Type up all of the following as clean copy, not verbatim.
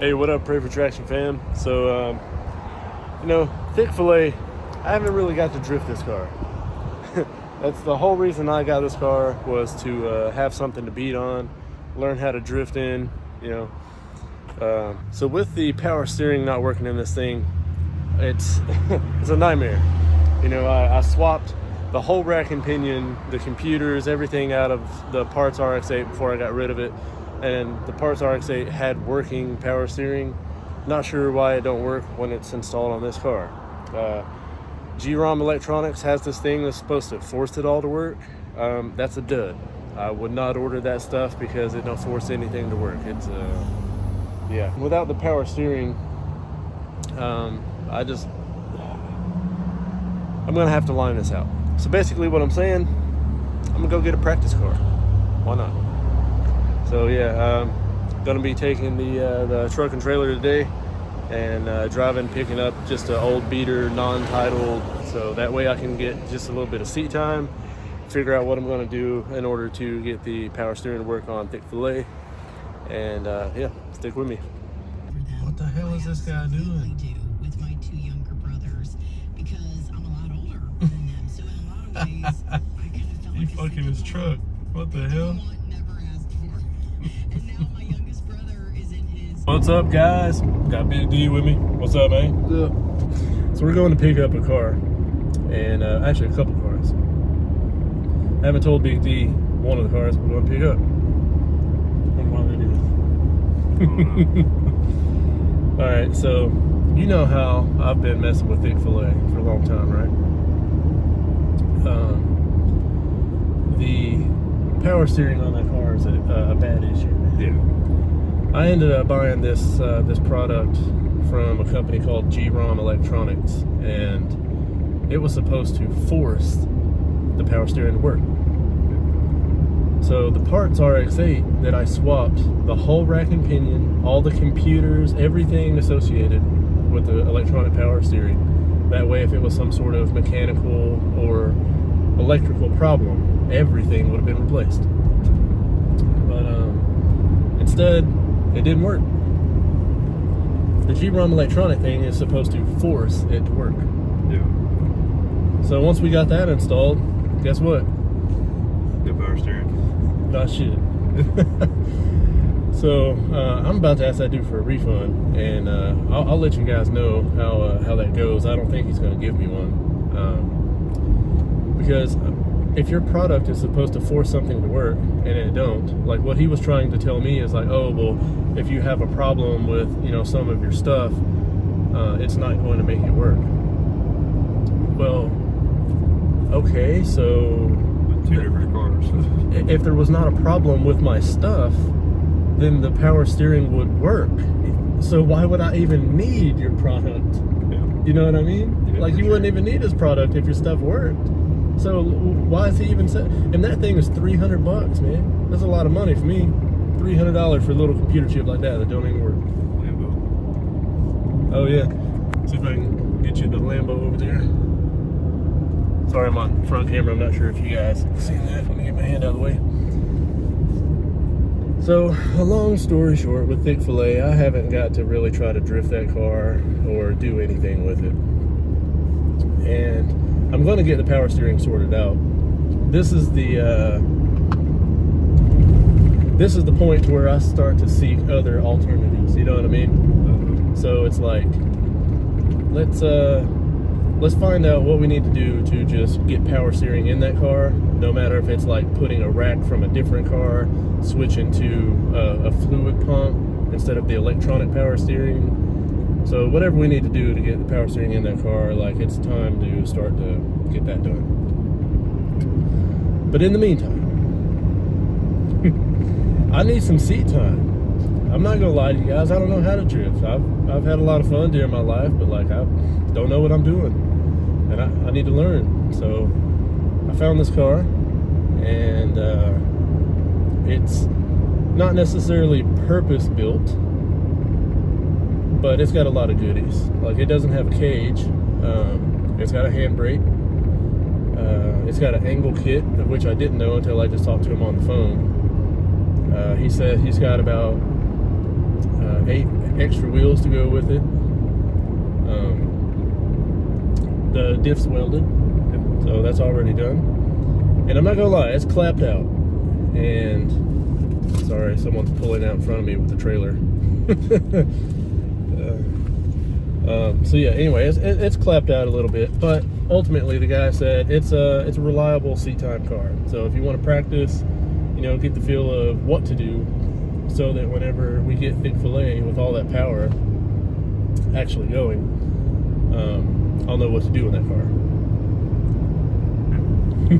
Hey, what up, Pray for Traction fam? So, thick fillet, I haven't really got to drift this car. That's the whole reason I got this car, was to have something to beat on, learn how to drift in, So with the power steering not working in this thing, it's it's a nightmare. I swapped the whole rack and pinion, the computers, everything out of the Parts RX-8 before I got rid of it. And the Parts RX-8 had working power steering. Not sure why it don't work when it's installed on this car. GROM Electronics has this thing that's supposed to force it all to work. That's a dud. I would not order that stuff because it don't force anything to work. It's without the power steering, I'm gonna have to line this out. So basically what I'm saying, I'm gonna go get a practice car. Why not? So gonna be taking the truck and trailer today and picking up just an old beater, non-titled, so that way I can get just a little bit of seat time, figure out what I'm gonna do in order to get the power steering to work on thick fillet, and stick with me. What the hell is this guy doing? With my two younger brothers, because I'm a lot older than them, so in a lot of ways, I kind of felt He like fucking his truck. What the hell? Never asked for. And now my youngest brother is in his. What's up, guys? Got Big D with me. What's up, man? What's up? So we're going to pick up a car, and actually a couple cars. I haven't told Big D one of the cars we're going to pick up. All right, so you know how I've been messing with thick fillet for a long time, right? The power steering on that car is a bad issue. Yeah. I ended up buying this product from a company called GROM Electronics, and it was supposed to force the power steering to work. So the Parts RX-8 that I swapped, the whole rack and pinion, all the computers, everything associated with the electronic power steering. That way, if it was some sort of mechanical or electrical problem, everything would have been replaced. But instead, it didn't work. The GROM electronic thing is supposed to force it to work. Yeah. So once we got that installed, guess what? Good power steering. Not shit. So I'm about to ask that dude for a refund, and I'll let you guys know how that goes. I don't think he's going to give me one, because if your product is supposed to force something to work and it don't, like what he was trying to tell me is like, oh well, if you have a problem with some of your stuff, it's not going to make it work. Well, okay, so Two different cars. if there was not a problem with my stuff, then the power steering would work. So why would I even need your product? Yeah. You know what I mean? Yeah, Like you wouldn't even need his product if your stuff worked. So why is he even and that thing is $300, man. That's a lot of money for me. $300 for a little computer chip like that don't even work. Lambo. Oh yeah. See if I can get you the Lambo over there. Sorry, I'm on front camera. I'm not sure if you guys see that. Let me get my hand out of the way. So, a long story short, with thick fillet, I haven't got to really try to drift that car or do anything with it. And I'm going to get the power steering sorted out. This is the point where I start to seek other alternatives. You know what I mean? So it's like, let's find out what we need to do to just get power steering in that car, no matter if it's like putting a rack from a different car, switching to a fluid pump instead of the electronic power steering. So whatever we need to do to get the power steering in that car, like it's time to start to get that done. But in the meantime, I need some seat time. I'm not gonna lie to you guys, I don't know how to drift. I've had a lot of fun during my life, but like I don't know what I'm doing. And I need to learn. So I found this car, and it's not necessarily purpose built, but it's got a lot of goodies. Like it doesn't have a cage. It's got a handbrake. It's got an angle kit, of which I didn't know until I just talked to him on the phone. He said he's got about extra wheels to go with it. The diff's welded, so that's already done. And I'm not gonna lie, it's clapped out. And sorry, someone's pulling out in front of me with the trailer. So yeah, anyway, it's clapped out a little bit, but ultimately the guy said it's a reliable seat time car. So if you want to practice, you know, get the feel of what to do, so that whenever we get thick fillet with all that power actually going, I'll know what to do in that car.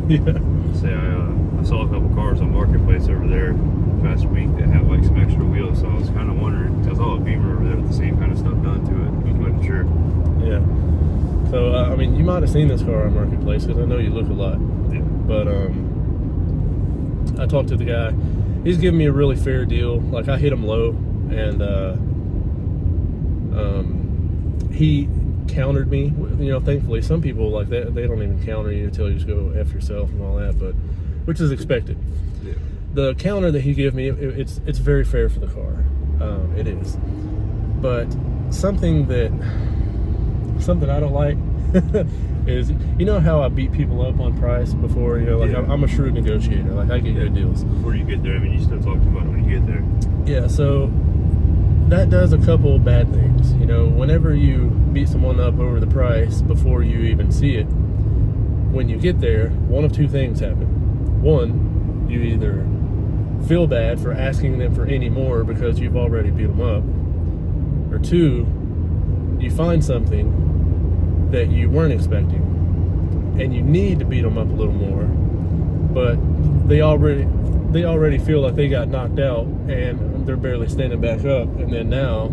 Yeah. Say I saw a couple cars on Marketplace over there past week that have like some extra wheels, so I was kind of wondering, because I saw a Beamer over there with the same kind of stuff done to it. I wasn't sure. Yeah. So I mean, you might have seen this car on Marketplace because I know you look a lot. Yeah. But I talked to the guy. He's giving me a really fair deal. Like, I hit him low, and he countered me. You know, thankfully, some people like that, they don't even counter you until you just go F yourself and all that, but which is expected. Yeah. The counter that he gave me, it's very fair for the car. It is. But something I don't like is, you know how I beat people up on price before, you know, like, Yeah. I'm a shrewd negotiator. Like, I get good deals. Before you get there, I mean, you still talk about it when you get there. Yeah, so that does a couple bad things. You know, whenever you beat someone up over the price before you even see it, when you get there, one of two things happen. One, you either feel bad for asking them for any more because you've already beat them up, or two, you find something that you weren't expecting and you need to beat them up a little more, but they already feel like they got knocked out and they're barely standing back up, and then now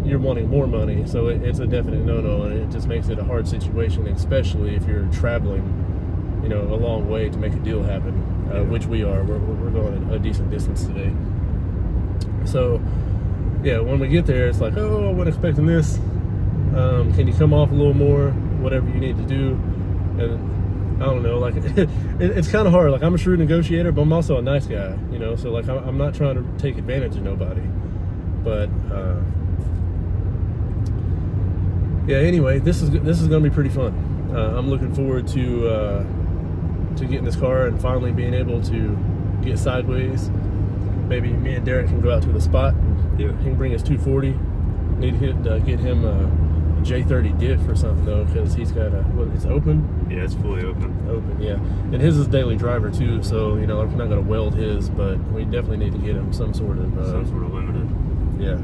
you're wanting more money. So it's a definite no-no, and it just makes it a hard situation, especially if you're traveling, you know, a long way to make a deal happen, which we are. We're going a decent distance today. So yeah, when we get there, it's like, oh, I wasn't expecting this. Can you come off a little more? Whatever you need to do. And I don't know, like, it's kind of hard. Like, I'm a shrewd negotiator, but I'm also a nice guy, you know. So like, I'm not trying to take advantage of nobody. But yeah. Anyway, this is gonna be pretty fun. I'm looking forward to getting this car and finally being able to get sideways. Maybe me and Derek can go out to the spot. And Yeah. he can bring his 240. Need to get him a J30 diff or something though, because he's got it's open. Yeah, it's fully open. Open, yeah. And his is daily driver too, so you know, we're not gonna weld his, but we definitely need to get him some sort of limited. yeah.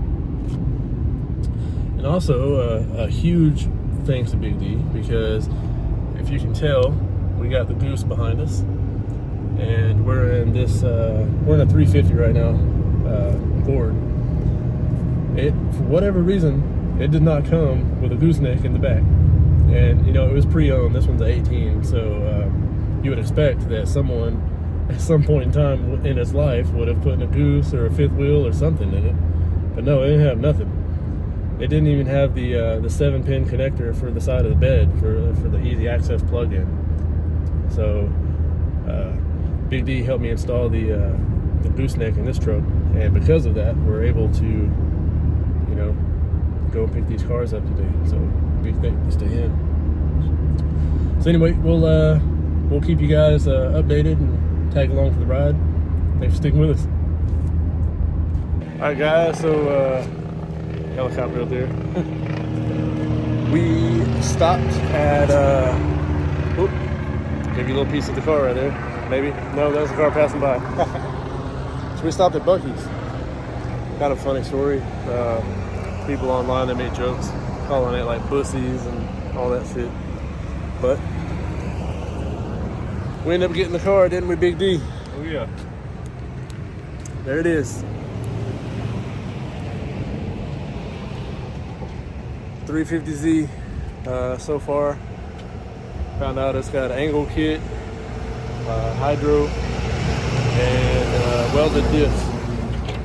And also a huge thanks to Big D, because if you can tell, we got the Goose behind us, and we're in this we're in a 350 right now, Ford. It, for whatever reason, it did not come with a gooseneck in the back. And, you know, it was pre-owned. This one's an 18, so you would expect that someone at some point in time in his life would have put in a goose or a fifth wheel or something in it. But no, it didn't have nothing. It didn't even have the 7-pin connector for the side of the bed for the easy access plug-in. So Big D helped me install the gooseneck in this truck, and because of that, we're able to, you know, go and pick these cars up today. So big thanks to him. So anyway, we'll keep you guys updated and tag along for the ride. Thanks for sticking with us. All right, guys. So helicopter up there. We stopped at give you a little piece of the car right there. Maybe no, that was a car passing by. So we stopped at Buc-ee's. Kind of funny story. People online, they made jokes calling it like pussies and all that shit, but we ended up getting the car, didn't we, Big D? Oh yeah. There it is. 350Z so far. Found out it's got an angle kit, hydro, and welded diff.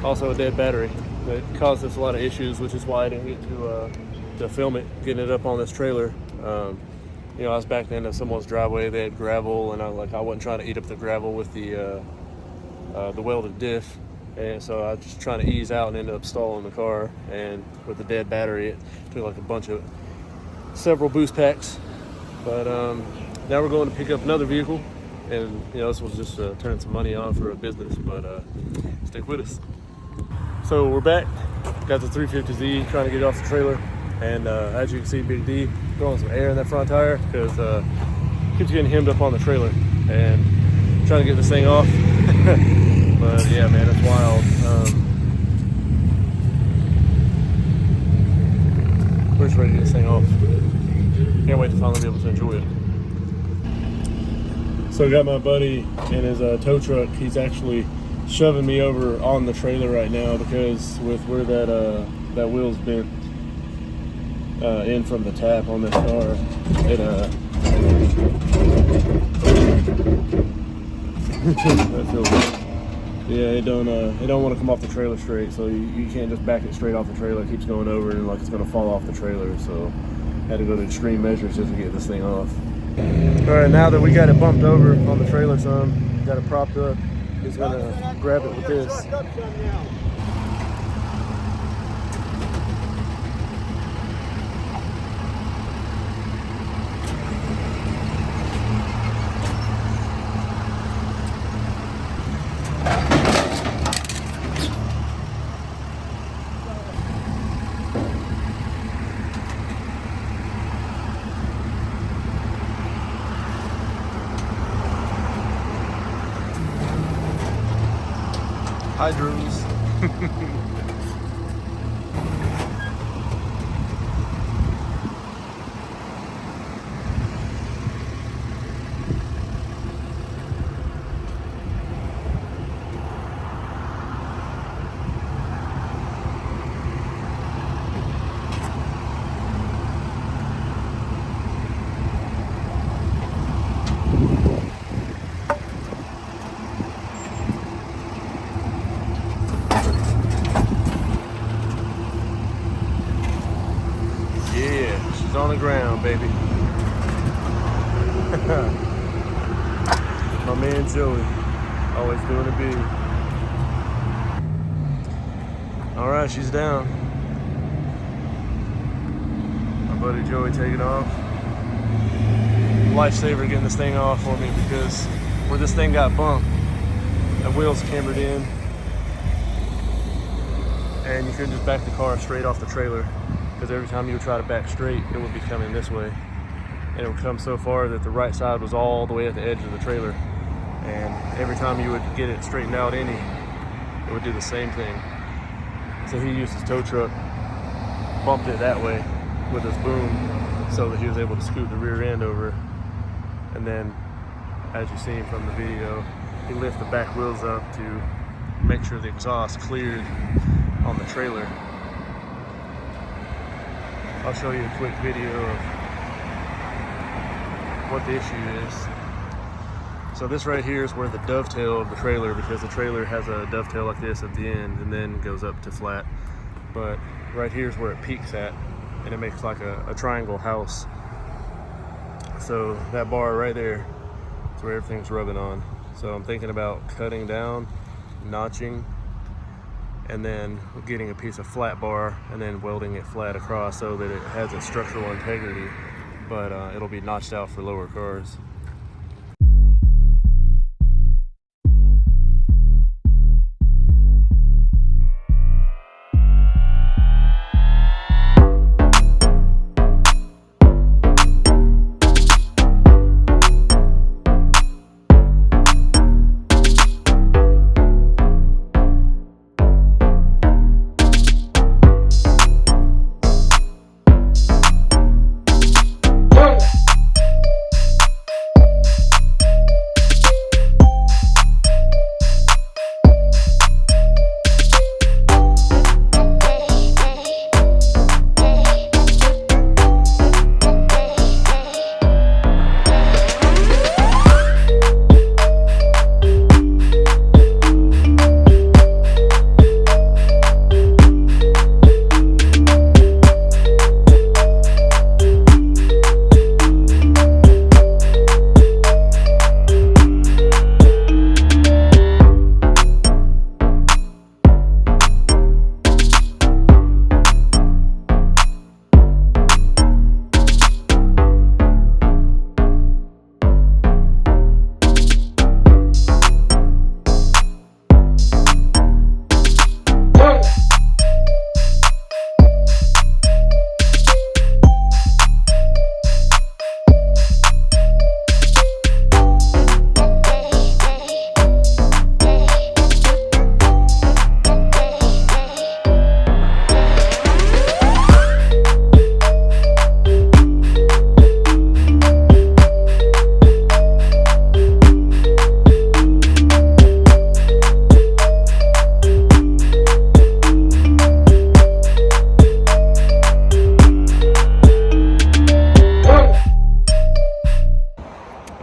Also a dead battery. That caused us a lot of issues, which is why I didn't get to film it, getting it up on this trailer. You know, I was back then in someone's driveway. They had gravel, and I wasn't trying to eat up the gravel with the welded diff. And so I was just trying to ease out and ended up stalling the car. And with the dead battery, it took like several boost packs. But now we're going to pick up another vehicle. And this was just turning some money on for a business, but stick with us. So we're back. Got the 350Z, trying to get it off the trailer. And as you can see, Big D throwing some air in that front tire because keeps getting hemmed up on the trailer. And trying to get this thing off. But yeah, man, it's wild. We're just ready to get this thing off. Can't wait to finally be able to enjoy it. So I got my buddy in his tow truck. He's actually shoving me over on the trailer right now because with where that wheel's been in from the tap on this car, it that feels good. Yeah, it don't want to come off the trailer straight, so you can't just back it straight off the trailer. It keeps going over and like it's gonna fall off the trailer. So had to go to extreme measures just to get this thing off. All right, now that we got it bumped over on the trailer some, got it propped up, he's gonna grab it with this. Hydros. On the ground, baby. My man Joey, always doing it big. All right, she's down. My buddy Joey taking off. Lifesaver getting this thing off for me because where this thing got bumped, the wheels cambered in, and you couldn't just back the car straight off the trailer. Because every time you would try to back straight, it would be coming this way. And it would come so far that the right side was all the way at the edge of the trailer. And every time you would get it straightened out any, it would do the same thing. So he used his tow truck, bumped it that way with his boom so that he was able to scoot the rear end over. And then, as you seen from the video, he lifted the back wheels up to make sure the exhaust cleared on the trailer. I'll show you a quick video of what the issue is. So this right here is where the dovetail of the trailer, because the trailer has a dovetail like this at the end and then goes up to flat. But right here is where it peaks at, and it makes like a triangle house. So that bar right there is where everything's rubbing on. So I'm thinking about cutting down, notching, and then getting a piece of flat bar and then welding it flat across so that it has a structural integrity, but it'll be notched out for lower cars.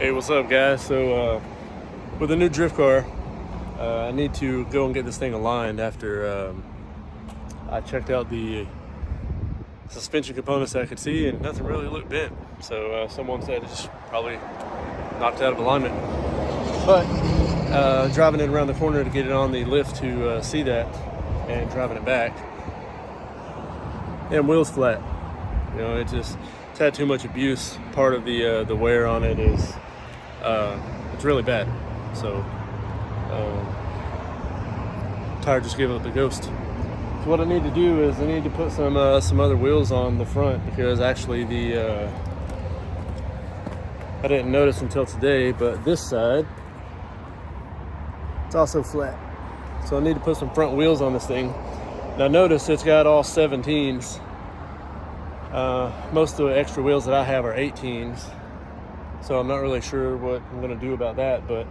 Hey, what's up, guys? So with the new drift car, I need to go and get this thing aligned after I checked out the suspension components that I could see, and nothing really looked bent. So someone said it just probably knocked out of alignment. But driving it around the corner to get it on the lift to see that, and driving it back, and wheels flat. You know, it's had too much abuse. Part of the wear on it is it's really bad. So tire just gave up the ghost. So what I need to do is I need to put some other wheels on the front, because actually I didn't notice until today, but this side, it's also flat. So I need to put some front wheels on this thing. Now notice it's got all 17s. Most of the extra wheels that I have are 18s. So I'm not really sure what I'm gonna do about that, but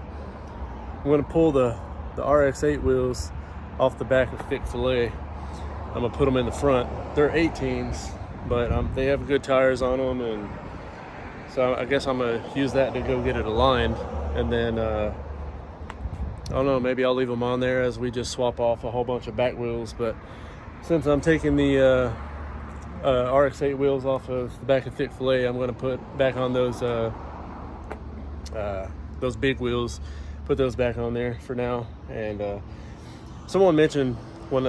I'm gonna pull the RX-8 wheels off the back of Thick Filet. I'm gonna put them in the front. They're 18s, but they have good tires on them, and so I guess I'm gonna use that to go get it aligned. And then I don't know, maybe I'll leave them on there as we just swap off a whole bunch of back wheels. But since I'm taking the RX-8 wheels off of the back of Thick Filet, I'm gonna put back on those big wheels, put those back on there for now. And someone mentioned when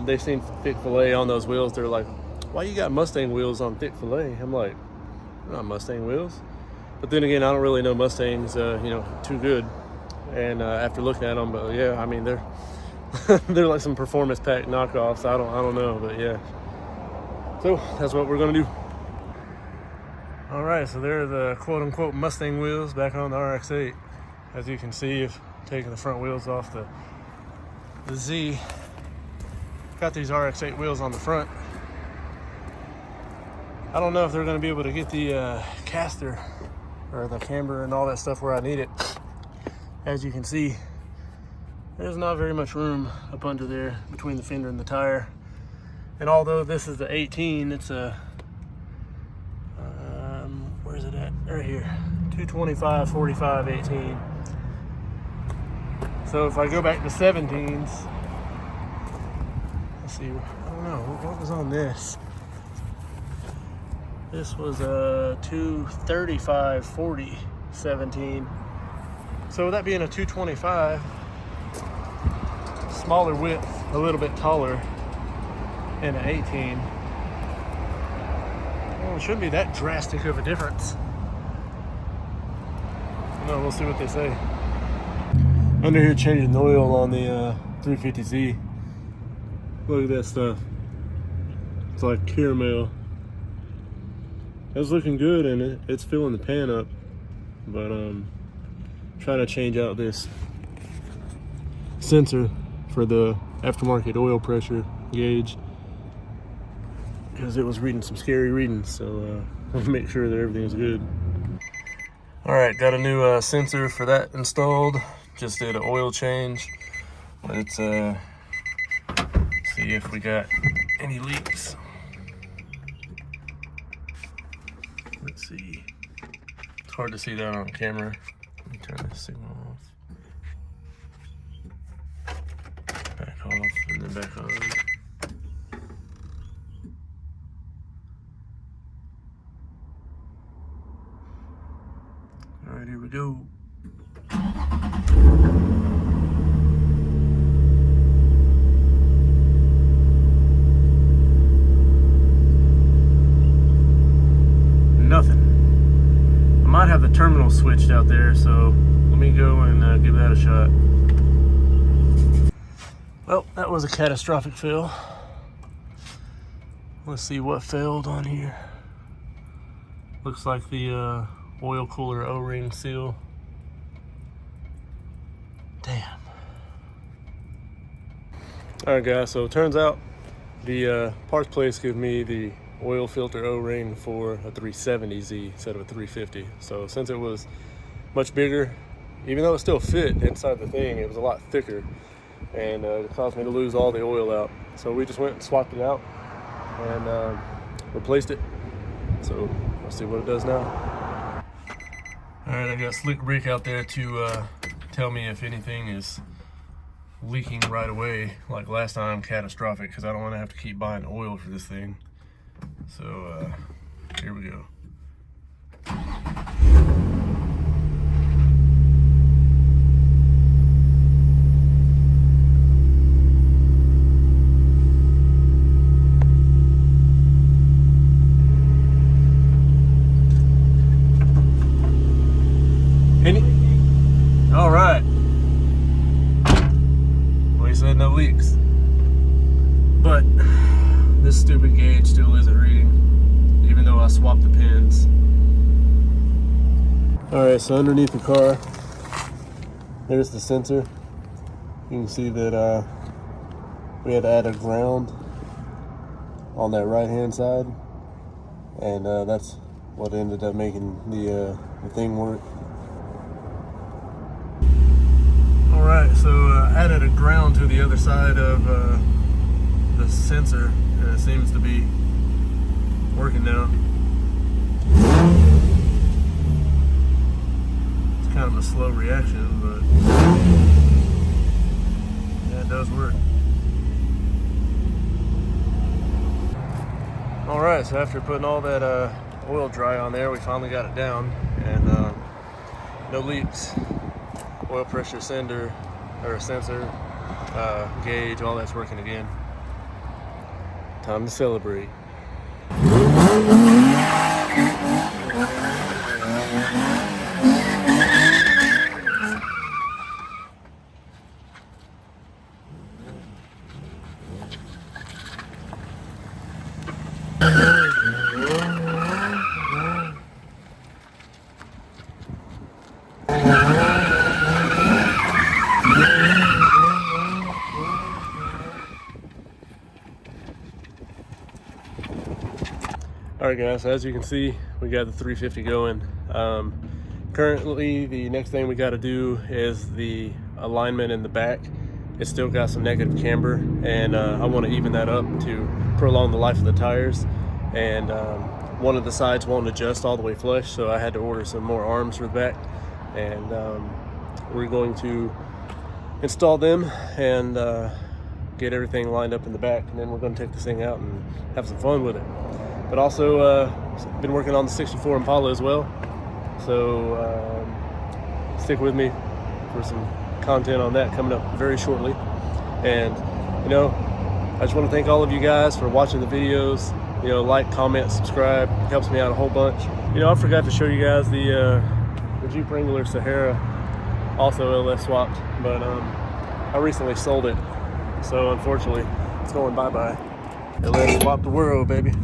they seen Thick Filet on those wheels, they're like, why you got Mustang wheels on Thick Filet? I'm like, they're not Mustang wheels. But then again, I don't really know Mustangs too good. And after looking at them, but yeah, I mean, they're they're like some performance pack knockoffs. I don't know, but yeah. So that's what we're gonna do. All right, so there are the quote-unquote Mustang wheels back on the RX-8. As you can see, if taking the front wheels off the Z, got these RX-8 wheels on the front. I don't know if they're gonna be able to get the caster or the camber and all that stuff where I need it. As you can see, there's not very much room up under there between the fender and the tire. And although this is the 18, it's a, where's it at? Right here, 225, 45, 18. So if I go back to 17s, let's see, I don't know, what was on this? This was a 235, 40, 17. So with that being a 225, smaller width, a little bit taller, and an 18, well, it shouldn't be that drastic of a difference. No, we'll see what they say. Under here changing the oil on the 350Z. Look at that stuff. It's like caramel. It's looking good, and it's filling the pan up. But trying to change out this sensor for the aftermarket oil pressure gauge, because it was reading some scary readings. So I'll make sure that everything's good. All right, got a new sensor for that installed. Just did an oil change. Let's see if we got any leaks. Let's see. It's hard to see that on camera. Let me turn this signal off. Back off and then back on. All right, here we go. Nothing. I might have the terminal switched out there, so let me go and give that a shot. Well, that was a catastrophic fail. Let's see what failed on here. Looks like the oil cooler O-ring seal. Damn. All right, guys, so it turns out the parts place gave me the oil filter O-ring for a 370Z instead of a 350. So since it was much bigger, even though it still fit inside the thing, it was a lot thicker, and it caused me to lose all the oil out. So we just went and swapped it out and replaced it. So let's see what it does now. All right, I got Slick Rick out there to tell me if anything is leaking right away, like last time, catastrophic, because I don't want to have to keep buying oil for this thing. So here we go. All right. Well, he said no leaks, but this stupid gauge still isn't reading, even though I swapped the pins. All right, so underneath the car, there's the sensor. You can see that we had to add a ground on that right-hand side, and that's what ended up making the thing work. All right, so added a ground to the other side of the sensor, and it seems to be working now. It's kind of a slow reaction, but yeah, it does work. All right, so after putting all that oil dry on there, we finally got it down, and no leaks. Oil pressure sensor, gauge, all that's working again. Time to celebrate. Alright guys, so as you can see, we got the 350 going. Currently, the next thing we got to do is the alignment in the back. It's still got some negative camber, and I want to even that up to prolong the life of the tires. And one of the sides won't adjust all the way flush, so I had to order some more arms for the back. And we're going to install them and get everything lined up in the back, and then we're going to take this thing out and have some fun with it. But also been working on the 64 Impala as well, so stick with me for some content on that coming up very shortly. And you know, I just want to thank all of you guys for watching the videos. You know, like, comment, subscribe, it helps me out a whole bunch. You know, I forgot to show you guys the Jeep Wrangler Sahara, also LS swapped, but I recently sold it, so unfortunately it's going bye-bye. LS swapped the world, baby.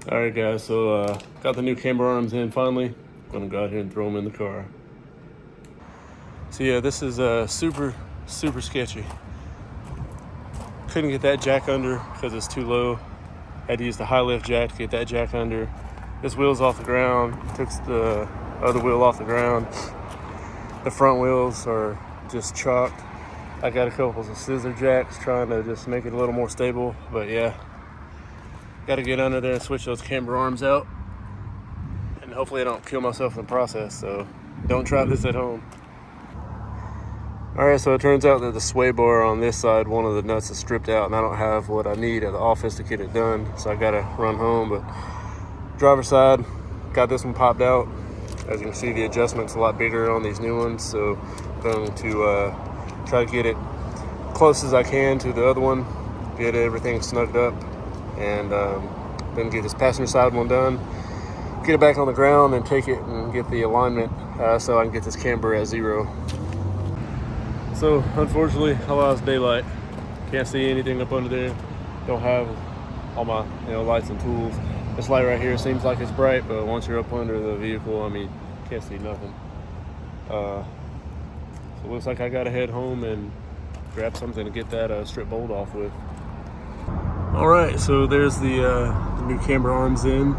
Alright guys, so got the new camber arms in finally. Gonna go out here and throw them in the car. So yeah, this is super sketchy. Couldn't get that jack under because it's too low. Had to use the high lift jack to get that jack under. This wheel's off the ground. Took the other wheel off the ground. The front wheels are just chalked. I got a couple of scissor jacks trying to just make it a little more stable, but yeah. Got to get under there and switch those camber arms out, and hopefully I don't kill myself in the process, so don't try this at home. Alright, so it turns out that the sway bar on this side, one of the nuts is stripped out, and I don't have what I need at the office to get it done, so I gotta run home. But driver's side, got this one popped out. As you can see, the adjustment's a lot bigger on these new ones, so I'm going to try to get it close as I can to the other one, get everything snugged up, and then get this passenger side one done, get it back on the ground, and take it and get the alignment so I can get this camber at 0. So unfortunately, I lost daylight. Can't see anything up under there. Don't have all my lights and tools. This light right here seems like it's bright, but once you're up under the vehicle, I mean, can't see nothing. So it looks like I gotta head home and grab something to get that strip bolt off with. All right, so there's the new camber arms in.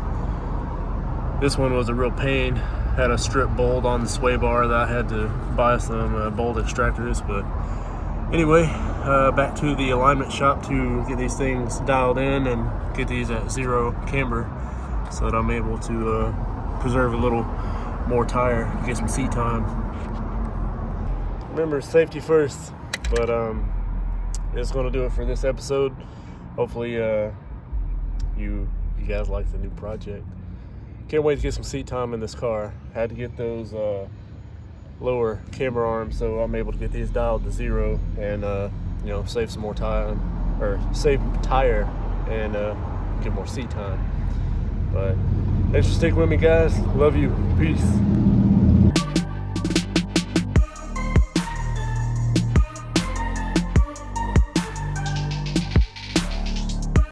This one was a real pain. Had a strip bolt on the sway bar that I had to buy some bolt extractors, but Anyway, back to the alignment shop to get these things dialed in and get these at 0 camber so that I'm able to preserve a little more tire, get some seat time. Remember, safety first, but it's going to do it for this episode. Hopefully you guys like the new project. Can't wait to get some seat time in this car. Had to get those lower camber arms so I'm able to get these dialed to 0 and you know, save some more time, or save tire and get more seat time. But thanks for sticking with me, guys. Love you. Peace.